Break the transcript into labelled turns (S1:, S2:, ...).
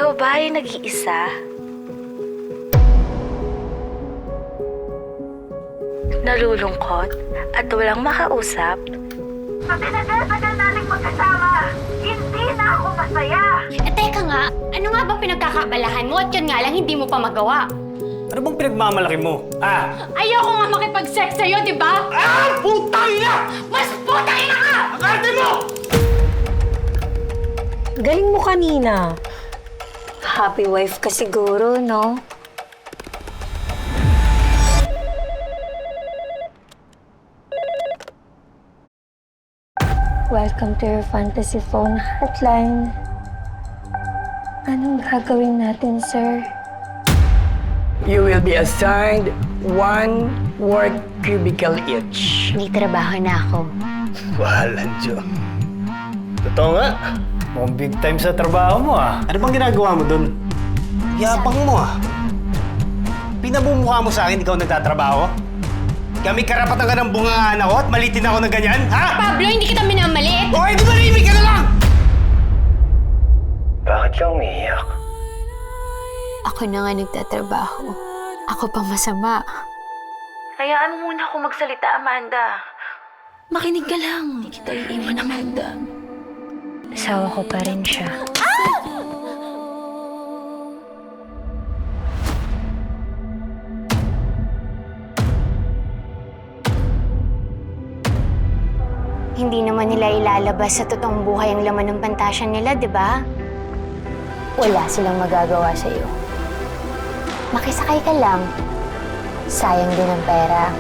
S1: Ikaw ba ay nag-iisa? Nalulungkot at walang makausap?
S2: Sa tinagal-tagal nating magkasama, hindi na ako masaya.
S3: Teka nga, ano nga ba pinagkakabalahan mo at yun nga lang hindi mo pa magawa?
S4: Ano bang pinagmamalaki mo?
S3: Ayoko nga makipag-sex sa'yo, di ba?
S4: Putang ina!
S3: Mas putang ina ka!
S4: Ang arte mo!
S5: Galing mo kanina. Happy wife ka siguro, no? Welcome to your fantasy phone hotline. Anong gagawin natin, sir?
S6: You will be assigned 1 work cubicle each.
S3: May trabaho na ako.
S4: Walang Diyo. Totoo nga. Mukhang big time sa trabaho mo Ano bang ginagawa mo dun? Yapang mo Pinabumukha mo sa akin ikaw nagtatrabaho? Kami karapatan ka ng bungangaan ako at malitin ako na ganyan, ha?
S3: Pablo, hindi kita minamaliit!
S4: Okay, di malibig ka na lang! Bakit ka umiiyak?
S3: Ako na nga nagtatrabaho. Ako pang masama.
S1: Hayaan mo muna ako magsalita, Amanda. Makinig ka lang. Hindi kita iiwan, Amanda.
S5: Asawa ko pa rin siya.
S3: Hindi naman nila ilalabas sa totoong buhay ang laman ng pantasya nila, di ba? Wala silang magagawa sa'yo. Makisakay ka lang. Sayang din ang pera.